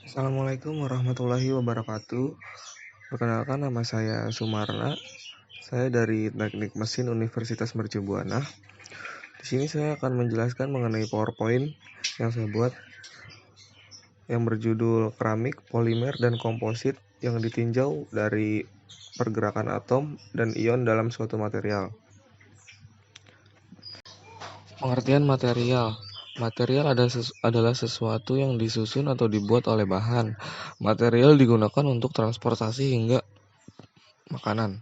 Assalamualaikum warahmatullahi wabarakatuh. Perkenalkan, nama saya Sumarna. Saya dari Teknik Mesin Universitas Mercu Buana. Di sini saya akan menjelaskan mengenai PowerPoint yang saya buat yang berjudul Keramik, Polimer, dan Komposit yang ditinjau dari pergerakan atom dan ion dalam suatu material. Pengertian material. Material adalah sesuatu yang disusun atau dibuat oleh bahan. Material digunakan untuk transportasi hingga makanan.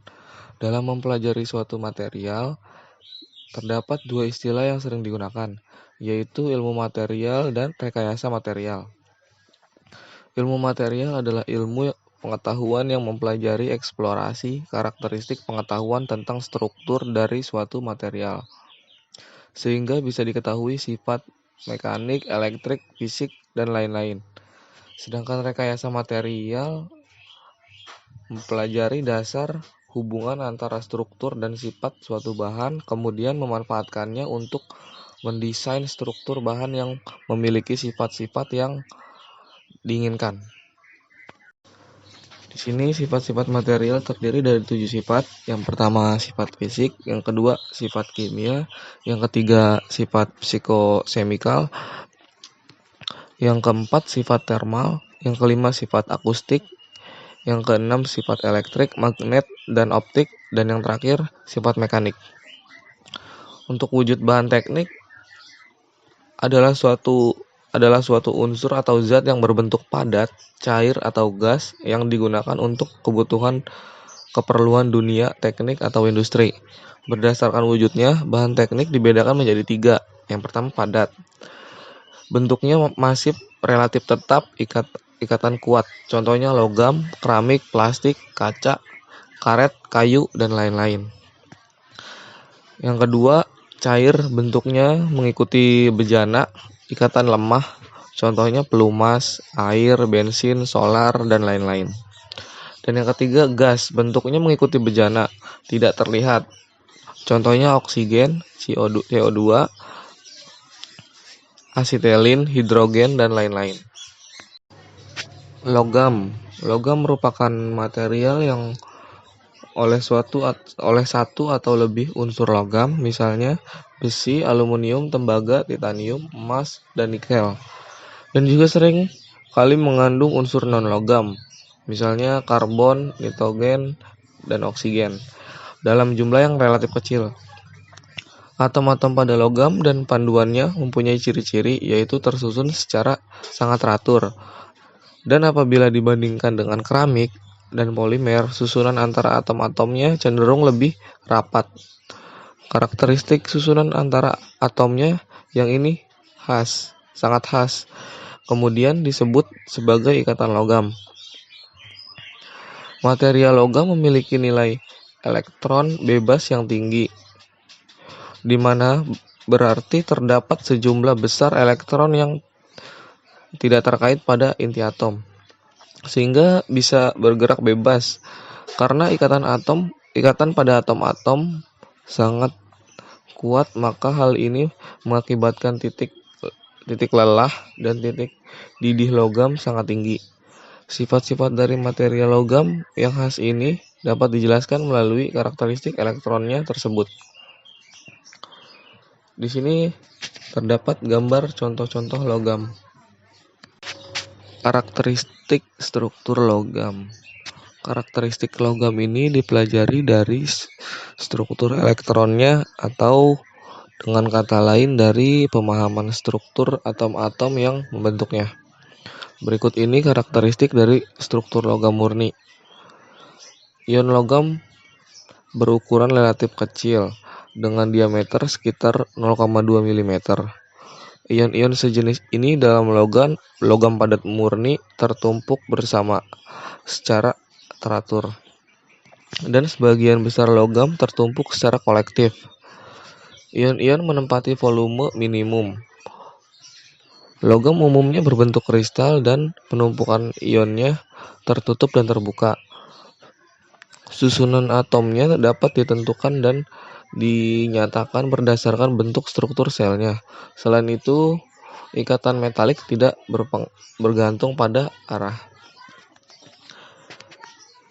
Dalam mempelajari suatu material, terdapat dua istilah yang sering digunakan, yaitu ilmu material dan rekayasa material. Ilmu material adalah ilmu pengetahuan yang mempelajari eksplorasi karakteristik pengetahuan tentang struktur dari suatu material, sehingga bisa diketahui sifat mekanik, elektrik, fisik, dan lain-lain. Sedangkan rekayasa material mempelajari dasar hubungan antara struktur dan sifat suatu bahan, kemudian memanfaatkannya untuk mendesain struktur bahan yang memiliki sifat-sifat yang diinginkan. Di sini sifat-sifat material terdiri dari 7 sifat. Yang pertama sifat fisik, yang kedua sifat kimia, yang ketiga sifat psikosemikal, yang keempat sifat termal, yang kelima sifat akustik, yang keenam sifat elektrik, magnet, dan optik, dan yang terakhir sifat mekanik. Untuk wujud bahan teknik adalah suatu unsur atau zat yang berbentuk padat, cair, atau gas yang digunakan untuk kebutuhan keperluan dunia, teknik, atau industri. Berdasarkan wujudnya, bahan teknik dibedakan menjadi 3. Yang pertama padat. Bentuknya masif, relatif tetap, ikatan kuat. Contohnya logam, keramik, plastik, kaca, karet, kayu, dan lain-lain. Yang kedua, cair, bentuknya mengikuti bejana, ikatan lemah, contohnya pelumas, air, bensin, solar, dan lain-lain. Dan yang ketiga, gas, bentuknya mengikuti bejana, tidak terlihat, contohnya oksigen, CO2, asetilin, hidrogen, dan lain-lain. Logam merupakan material yang oleh satu atau lebih unsur logam, misalnya besi, aluminium, tembaga, titanium, emas, dan nikel. Dan juga sering kali mengandung unsur non-logam, misalnya karbon, nitrogen, dan oksigen, dalam jumlah yang relatif kecil. Atom-atom pada logam dan panduannya mempunyai ciri-ciri, yaitu tersusun secara sangat teratur. Dan apabila dibandingkan dengan keramik dan polimer, susunan antara atom-atomnya cenderung lebih rapat. Karakteristik susunan antara atomnya yang ini sangat khas. Kemudian disebut sebagai ikatan logam. Material logam memiliki nilai elektron bebas yang tinggi, di mana berarti terdapat sejumlah besar elektron yang tidak terkait pada inti atom, sehingga bisa bergerak bebas. Karena ikatan pada atom-atom sangat kuat, maka hal ini mengakibatkan titik lelah dan titik didih logam sangat tinggi. Sifat-sifat dari material logam yang khas ini dapat dijelaskan melalui karakteristik elektronnya tersebut. Di sini terdapat gambar contoh-contoh logam. Karakteristik struktur logam. Karakteristik logam ini dipelajari dari struktur elektronnya, atau dengan kata lain dari pemahaman struktur atom-atom yang membentuknya. Berikut ini karakteristik dari struktur logam murni. Ion logam berukuran relatif kecil dengan diameter sekitar 0,2 mm. Ion-ion sejenis ini dalam logam padat murni tertumpuk bersama secara teratur, dan sebagian besar logam tertumpuk secara kolektif. Ion-ion menempati volume minimum. Logam umumnya berbentuk kristal dan penumpukan ionnya tertutup dan terbuka. Susunan atomnya dapat ditentukan dan dinyatakan berdasarkan bentuk struktur selnya. Selain itu, ikatan metalik tidak bergantung pada arah.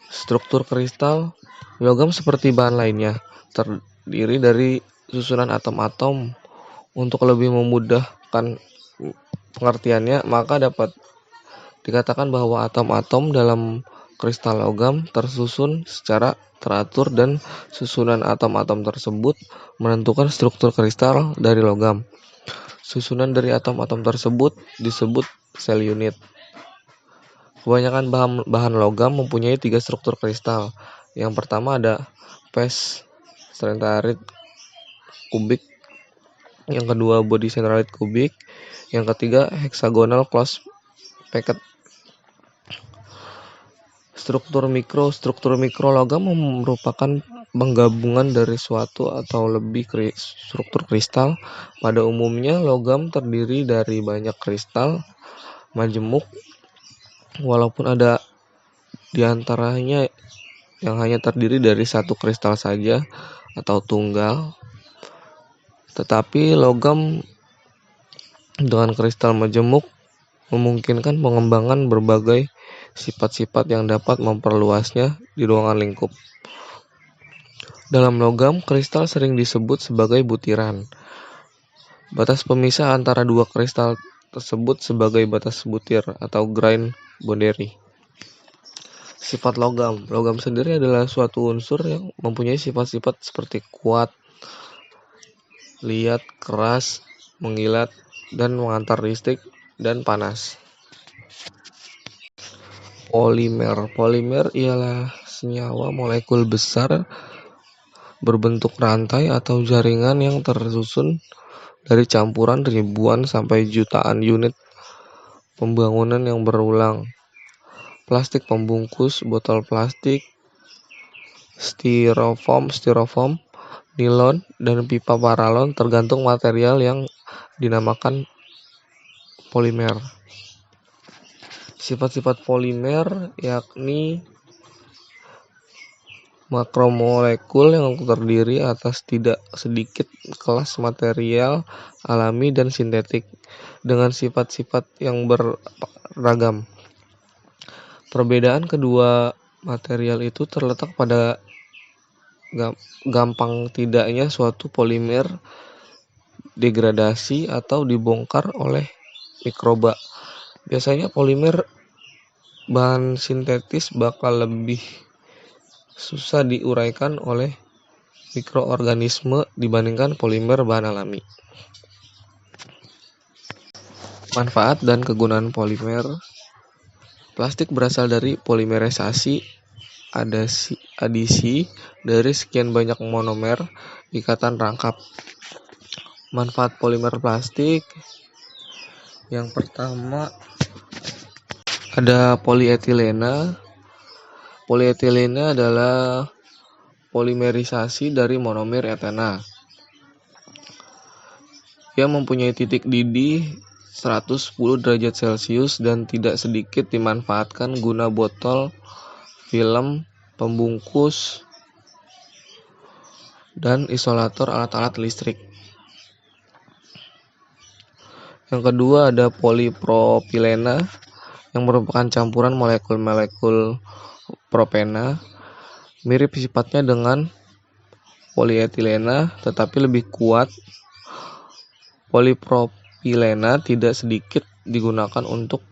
Struktur kristal logam seperti bahan lainnya terdiri dari susunan atom-atom. Untuk lebih memudahkan pengertiannya, maka dapat dikatakan bahwa atom-atom dalam kristal logam tersusun secara teratur dan susunan atom-atom tersebut menentukan struktur kristal dari logam. Susunan dari atom-atom tersebut disebut sel unit. Kebanyakan bahan logam mempunyai 3 struktur kristal. Yang pertama ada phase centered kubik, yang kedua body centered kubik, yang ketiga hexagonal closed packet. Struktur mikro logam merupakan penggabungan dari suatu atau lebih struktur kristal. Pada umumnya logam terdiri dari banyak kristal majemuk, walaupun ada di antaranya yang hanya terdiri dari satu kristal saja atau tunggal. Tetapi logam dengan kristal majemuk memungkinkan pengembangan berbagai sifat-sifat yang dapat memperluasnya di ruangan lingkup. Dalam logam, kristal sering disebut sebagai butiran. Batas pemisah antara dua kristal tersebut sebagai batas butir atau grain boundary. Sifat logam. Logam sendiri adalah suatu unsur yang mempunyai sifat-sifat seperti kuat, liat, keras, mengilat, dan mengantar listrik dan panas. Polimer ialah senyawa molekul besar berbentuk rantai atau jaringan yang tersusun dari campuran ribuan sampai jutaan unit pembangunan yang berulang. Plastik pembungkus, botol plastik, styrofoam, nilon, dan pipa paralon tergantung material yang dinamakan polimer. Sifat-sifat polimer yakni makromolekul yang terdiri atas tidak sedikit kelas material alami dan sintetik dengan sifat-sifat yang beragam. Perbedaan kedua material itu terletak pada gampang tidaknya suatu polimer degradasi atau dibongkar oleh mikroba. Biasanya polimer bahan sintetis bakal lebih susah diuraikan oleh mikroorganisme dibandingkan polimer bahan alami. Manfaat dan kegunaan polimer. Plastik berasal dari polimerisasi adisi dari sekian banyak monomer ikatan rangkap. Manfaat polimer plastik. Yang pertama ada polietilena. Polietilena adalah polimerisasi dari monomer etena. Ia mempunyai titik didih 110 derajat Celcius dan tidak sedikit dimanfaatkan guna botol, film, pembungkus, dan isolator alat-alat listrik. Yang kedua ada polipropilena yang merupakan campuran molekul-molekul propena, mirip sifatnya dengan polietilena tetapi lebih kuat. Polipropilena tidak sedikit digunakan untuk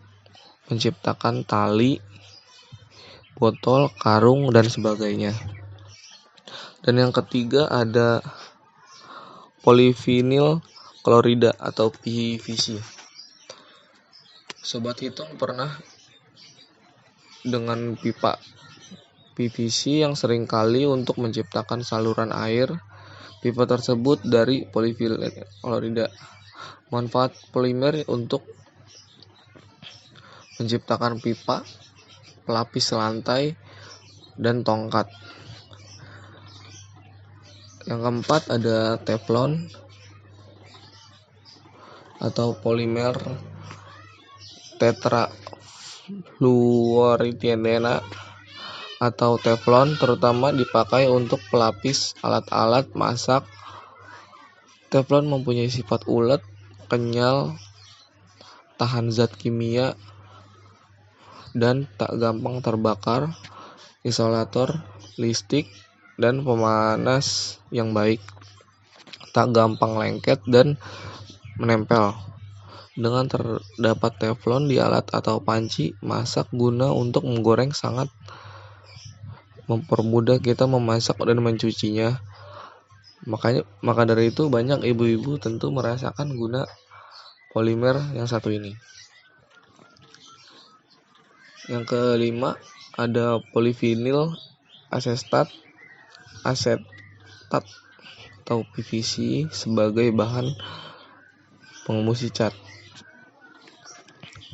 menciptakan tali, botol, karung, dan sebagainya. Dan yang ketiga ada polyvinyl klorida atau PVC. Sobat Hitung pernah dengan pipa PVC yang seringkali untuk menciptakan saluran air. Pipa tersebut dari polyvinyl klorida. Manfaat polimer untuk menciptakan pipa, pelapis lantai, dan tongkat. Yang keempat ada teflon atau polimer tetrafluoretilena atau teflon terutama dipakai untuk pelapis alat-alat masak. Teflon mempunyai sifat ulet, kenyal, tahan zat kimia dan tak gampang terbakar, isolator listrik dan pemanas yang baik, tak gampang lengket dan menempel. Dengan terdapat teflon di alat atau panci masak guna untuk menggoreng sangat mempermudah kita memasak dan mencucinya. Maka dari itu banyak ibu-ibu tentu merasakan guna polimer yang satu ini. Yang kelima ada polivinil asetat atau PVC sebagai bahan pengembus cat.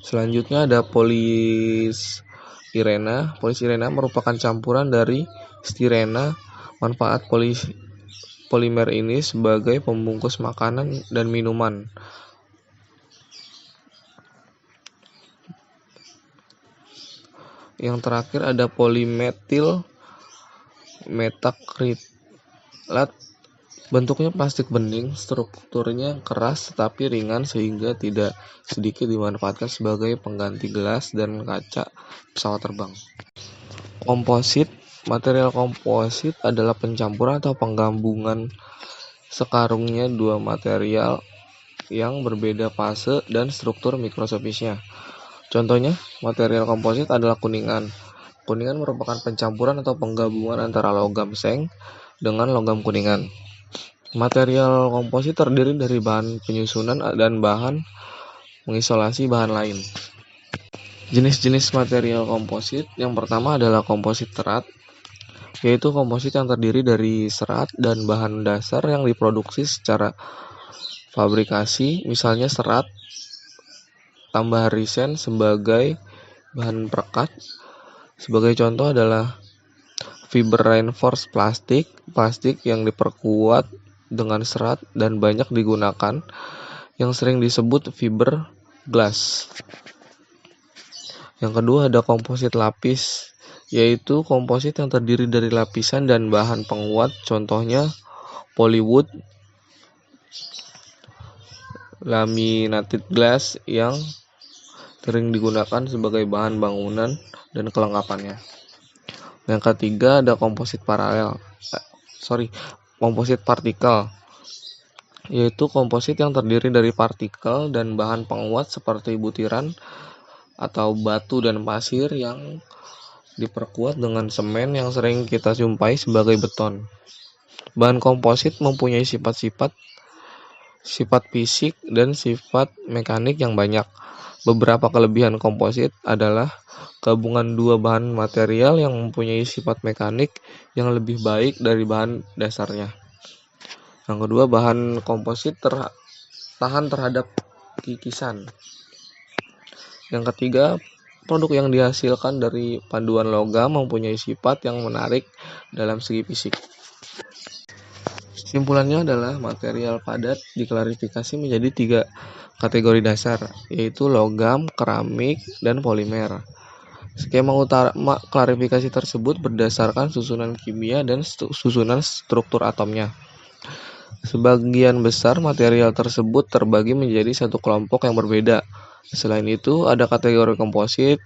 Selanjutnya ada polistirena. Polistirena merupakan campuran dari stirena. Manfaat polimer ini sebagai pembungkus makanan dan minuman. Yang terakhir ada polimetil metakrilat. Bentuknya plastik bening, strukturnya keras tetapi ringan sehingga tidak sedikit dimanfaatkan sebagai pengganti gelas dan kaca pesawat terbang. Komposit. Material komposit adalah pencampuran atau penggabungan sekarungnya dua material yang berbeda fase dan struktur mikroskopisnya. Contohnya, material komposit adalah kuningan. Kuningan merupakan pencampuran atau penggabungan antara logam seng dengan logam kuningan. Material komposit terdiri dari bahan penyusunan dan bahan mengisolasi bahan lain. Jenis-jenis material komposit. Yang pertama adalah komposit serat, yaitu komposit yang terdiri dari serat dan bahan dasar yang diproduksi secara fabrikasi, misalnya serat tambah risen sebagai bahan perekat. Sebagai contoh adalah fiber reinforced plastik yang diperkuat dengan serat dan banyak digunakan, yang sering disebut fiber glass. Yang kedua ada komposit lapis, yaitu komposit yang terdiri dari lapisan dan bahan penguat, contohnya polywood, laminated glass yang sering digunakan sebagai bahan bangunan dan kelengkapannya. Yang ketiga ada komposit partikel, yaitu komposit yang terdiri dari partikel dan bahan penguat seperti butiran atau batu dan pasir yang diperkuat dengan semen yang sering kita jumpai sebagai beton. Bahan komposit mempunyai sifat fisik dan sifat mekanik yang banyak. Beberapa kelebihan komposit adalah gabungan dua bahan material yang mempunyai sifat mekanik yang lebih baik dari bahan dasarnya. Yang kedua, bahan komposit tahan terhadap kikisan. Yang ketiga, produk yang dihasilkan dari paduan logam mempunyai sifat yang menarik dalam segi fisik. Kesimpulannya adalah material padat diklasifikasi menjadi 3 kategori dasar, yaitu logam, keramik, dan polimer. Skema utama klasifikasi tersebut berdasarkan susunan kimia dan susunan struktur atomnya. Sebagian besar material tersebut terbagi menjadi satu kelompok yang berbeda. Selain itu, ada kategori komposit,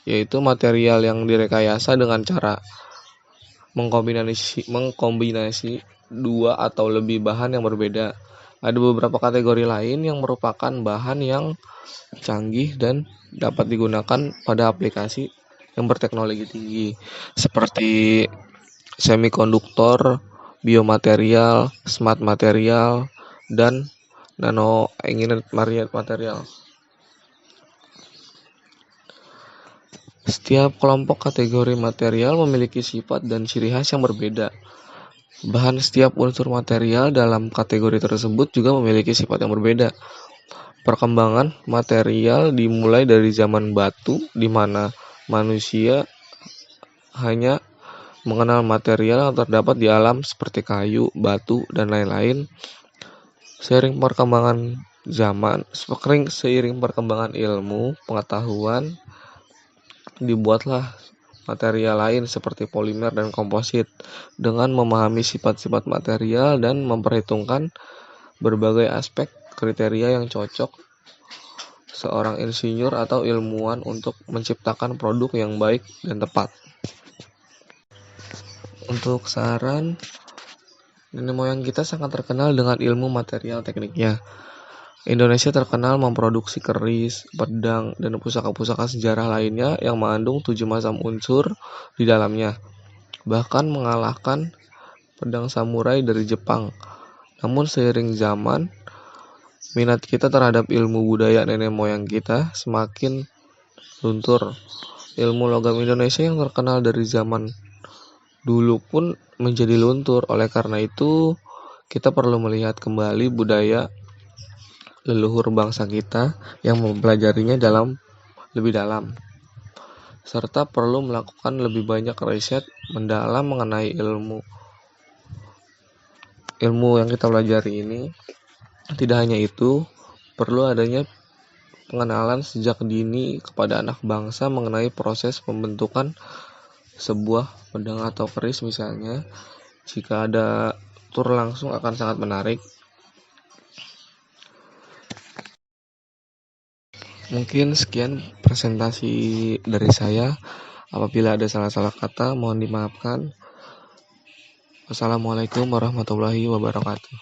yaitu material yang direkayasa dengan cara mengkombinasi dua atau lebih bahan yang berbeda. Ada beberapa kategori lain yang merupakan bahan yang canggih dan dapat digunakan pada aplikasi yang berteknologi tinggi, seperti semikonduktor, biomaterial, smart material, dan nano-engineered material. Setiap kelompok kategori material memiliki sifat dan ciri khas yang berbeda. Bahan setiap unsur material dalam kategori tersebut juga memiliki sifat yang berbeda. Perkembangan material dimulai dari zaman batu, di mana manusia hanya mengenal material yang terdapat di alam seperti kayu, batu, dan lain-lain. Seiring perkembangan ilmu, pengetahuan, dibuatlah material lain seperti polimer dan komposit. Dengan memahami sifat-sifat material dan memperhitungkan berbagai aspek kriteria yang cocok, seorang insinyur atau ilmuwan untuk menciptakan produk yang baik dan tepat. Untuk saran, nenek moyang kita sangat terkenal dengan ilmu material tekniknya. Indonesia terkenal memproduksi keris, pedang, dan pusaka-pusaka sejarah lainnya yang mengandung 7 macam unsur di dalamnya, bahkan mengalahkan pedang samurai dari Jepang. Namun seiring zaman, minat kita terhadap ilmu budaya nenek moyang kita semakin luntur. Ilmu logam Indonesia yang terkenal dari zaman dulu pun menjadi luntur. Oleh karena itu, kita perlu melihat kembali budaya leluhur bangsa kita yang mempelajarinya lebih dalam, serta perlu melakukan lebih banyak riset mendalam mengenai ilmu yang kita pelajari ini. Tidak hanya itu, perlu adanya pengenalan sejak dini kepada anak bangsa mengenai proses pembentukan sebuah pedang atau keris misalnya. Jika ada tur langsung akan sangat menarik. Mungkin sekian presentasi dari saya. Apabila ada salah-salah kata, mohon dimaafkan. Wassalamualaikum warahmatullahi wabarakatuh.